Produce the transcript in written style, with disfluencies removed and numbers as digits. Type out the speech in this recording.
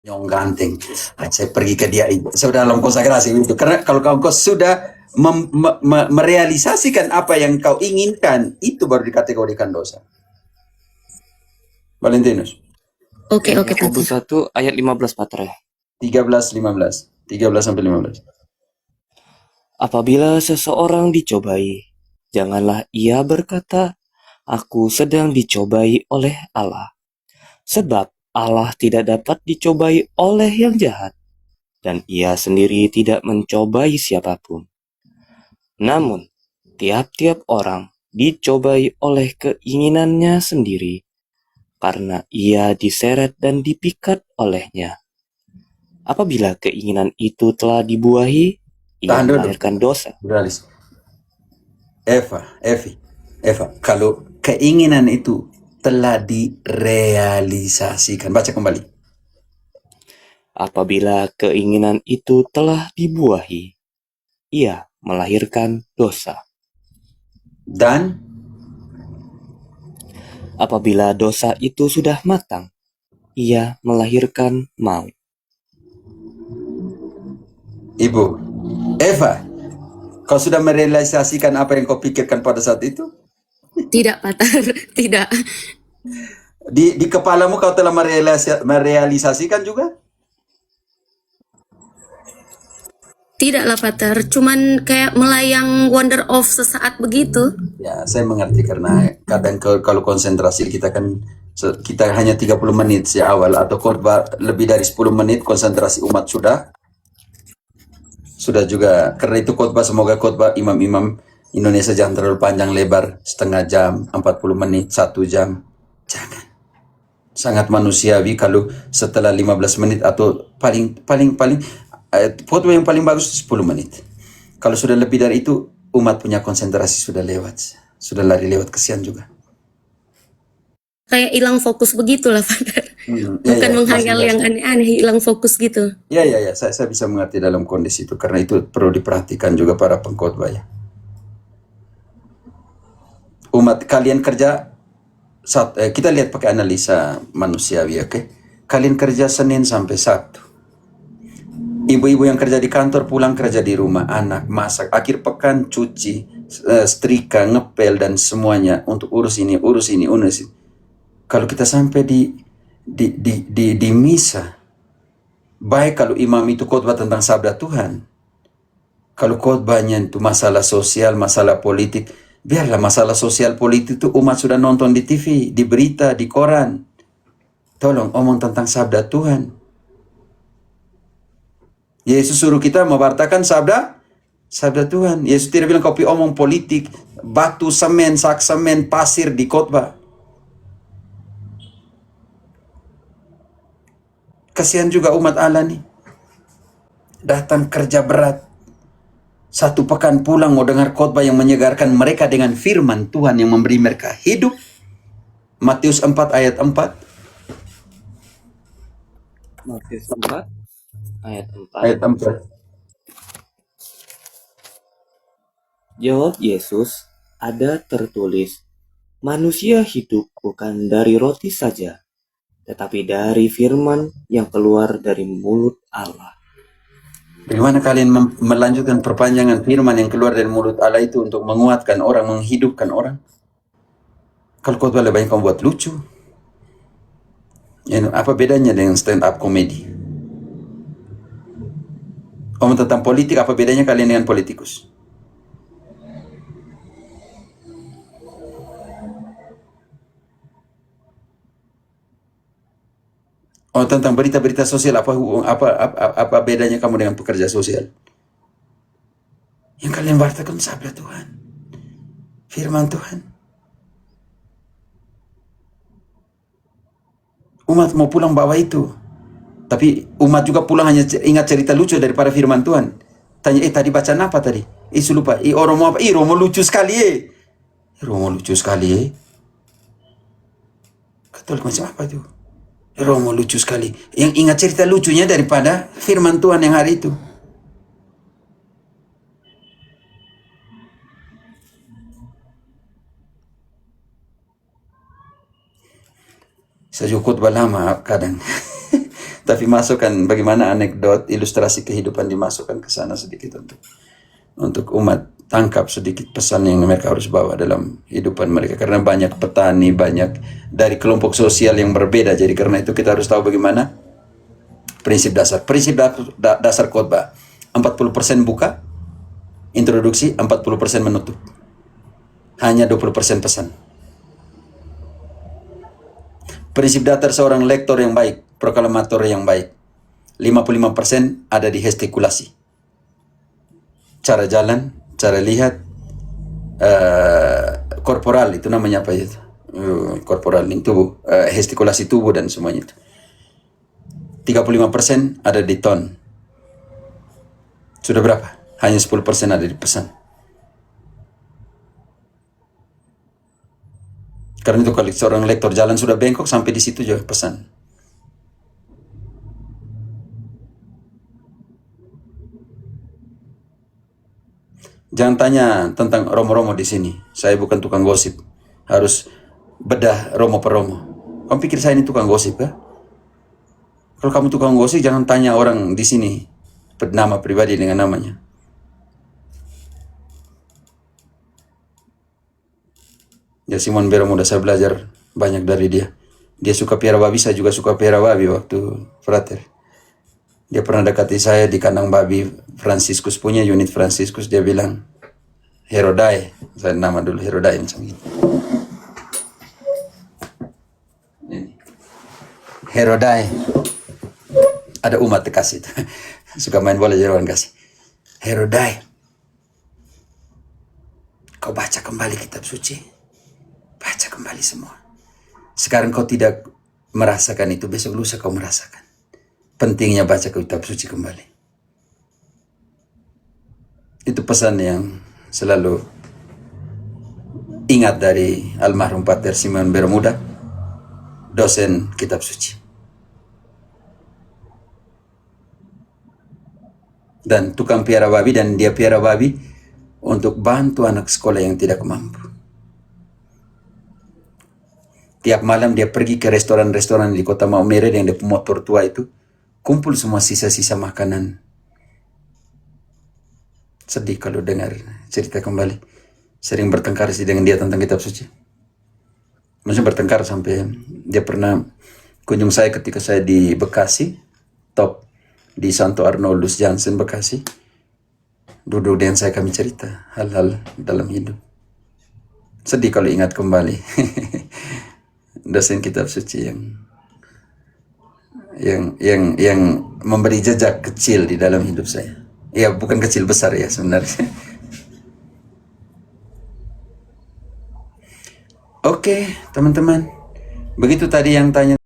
Nyong ganteng. Saya pergi ke dia itu. Sudah dalam konsagrasi itu. Karena kalau kau sudah merealisasikan apa yang kau inginkan, itu baru dikategorikan dosa. Valentinus. Oke, Yakobus Pater. 1 ayat 15, Pater. 13 sampai 15. Apabila seseorang dicobai, janganlah ia berkata, "Aku sedang dicobai oleh Allah." Sebab Allah tidak dapat dicobai oleh yang jahat, dan ia sendiri tidak mencobai siapapun. Namun, tiap-tiap orang dicobai oleh keinginannya sendiri, karena ia diseret dan dipikat olehnya. Apabila keinginan itu telah dibuahi, ia Tahan dulu. melahirkan dosa. Jurnalis. Eva, kalau keinginan itu telah direalisasikan. Baca kembali. Apabila keinginan itu telah dibuahi, ia melahirkan dosa. Dan apabila dosa itu sudah matang, ia melahirkan maut. Ibu, Eva, kau sudah merealisasikan apa yang kau pikirkan pada saat itu? Tidak, Pater. Tidak. Di kepalamu kau telah merealisasikan juga? Tidaklah, Pater. Cuman kayak melayang wonder of sesaat begitu. Ya, saya mengerti karena kadang kalau konsentrasi kita kan kita hanya 30 menit sejak awal atau khotbah lebih dari 10 menit konsentrasi umat sudah juga. Karena itu khotbah, semoga khotbah imam-imam Indonesia jangan terlalu panjang lebar, setengah jam, 40 menit, 1 jam. Jangan. Sangat manusiawi kalau setelah 15 menit atau paling khotbah yang paling bagus 10 menit. Kalau sudah lebih dari itu, umat punya konsentrasi sudah lewat. Sudah lari lewat, kesian juga. Kayak hilang fokus begitulah, Pater. Ya, Bukan menghayal yang aneh-aneh, hilang fokus gitu. Ya, saya bisa mengerti dalam kondisi itu. Karena itu perlu diperhatikan juga para pengkhotbah ya. Umat kalian kerja, kita lihat pakai analisa manusiawi, oke? Kalian kerja Senin sampai Sabtu. Ibu-ibu yang kerja di kantor pulang kerja di rumah, anak, masak, akhir pekan cuci, setrika, ngepel, dan semuanya untuk urus ini. Kalau kita sampai di misa, baik kalau imam itu khotbah tentang sabda Tuhan, kalau khotbahnya itu masalah sosial, masalah politik, biarlah masalah sosial politik itu umat sudah nonton di TV, di berita, di koran. Tolong omong tentang sabda Tuhan. Yesus suruh kita mewartakan sabda Tuhan. Yesus tidak bilang kopi omong politik, batu, semen, sak semen, pasir di khotbah. Kasihan juga umat Allah nih. Datang kerja berat. 1 pekan pulang mau dengar khotbah yang menyegarkan mereka dengan firman Tuhan yang memberi mereka hidup. Matius 4 ayat 4. Matius 4 ayat 4. Ayat 4. Jawab Yesus, ada tertulis, manusia hidup bukan dari roti saja, tetapi dari firman yang keluar dari mulut Allah. Bagaimana kalian melanjutkan perpanjangan firman yang keluar dari mulut Allah itu untuk menguatkan orang, menghidupkan orang? Kalau khotbah lebih banyak kamu buat lucu. Ya, apa bedanya dengan stand up comedy? Omong tentang politik, apa bedanya kalian dengan politikus? Oh, tentang berita-berita sosial, apa bedanya kamu dengan pekerja sosial? Yang kalian wartakan sabda Tuhan, firman Tuhan. Umat mau pulang bawa itu, tapi umat juga pulang hanya ingat cerita lucu daripada firman Tuhan. Tanya, tadi bacaan apa tadi? Lupa. Romo apa? Romo lucu sekali Romo lucu sekali Katolik macam apa itu? Romo lucu sekali. Yang ingat cerita lucunya daripada firman Tuhan yang hari itu. Saya juga khotbah lama kadang. Tapi masukkan bagaimana anekdot, ilustrasi kehidupan dimasukkan ke sana sedikit untuk umat tangkap sedikit pesan yang mereka harus bawa dalam kehidupan mereka. Karena banyak petani, banyak dari kelompok sosial yang berbeda. Jadi karena itu kita harus tahu bagaimana prinsip dasar. Prinsip dasar khotbah. 40% buka, introduksi, 40% menutup. Hanya 20% pesan. Prinsip dasar seorang lektor yang baik, proklamator yang baik. 55% ada di gestikulasi. Cara jalan, cara lihat, korporal itu namanya apa itu? Korporal ini tubuh, gestikulasi tubuh dan semuanya itu. 35% ada di tone. Sudah berapa? Hanya 10% ada di pesan. Karena itu kalau seorang lektor jalan sudah bengkok, sampai di situ juga pesan. Jangan tanya tentang romo-romo di sini. Saya bukan tukang gosip. Harus bedah romo per romo. Kamu pikir saya ini tukang gosip ya? Kalau kamu tukang gosip, jangan tanya orang di sini nama pribadi dengan namanya. Ya Simon Bero muda saya belajar banyak dari dia. Dia suka piara babi, saya juga suka piara babi waktu frater. Dia pernah dekati saya di kandang babi Franciscus punya unit Franciscus. Dia bilang, Herodai. Saya nama dulu Herodai macam gitu. Herodai. Ada umat kasih. Suka main bola jadi orang kasih. Herodai. Kau baca kembali kitab suci. Baca kembali semua. Sekarang kau tidak merasakan itu, besok lusa kau merasakan. Pentingnya baca kitab suci kembali. Itu pesan yang selalu ingat dari almarhum Pater Simon Bermuda, dosen kitab suci. Dan tukang piara babi, dan dia piara babi untuk bantu anak sekolah yang tidak mampu. Tiap malam dia pergi ke restoran-restoran di kota Maumere yang dia motor tua itu, kumpul semua sisa-sisa makanan. Sedih kalau dengar cerita kembali. Sering bertengkar sih dengan dia tentang kitab suci. Maksudnya bertengkar sampai dia pernah kunjung saya ketika saya di Bekasi, top di Santo Arnoldus Jansen Bekasi. Duduk dengan saya, kami cerita hal-hal dalam hidup. Sedih kalau ingat kembali. Dosen kitab suci yang memberi jejak kecil di dalam hidup saya. Ya bukan kecil, besar ya sebenarnya. Oke, teman-teman. Begitu tadi yang tanya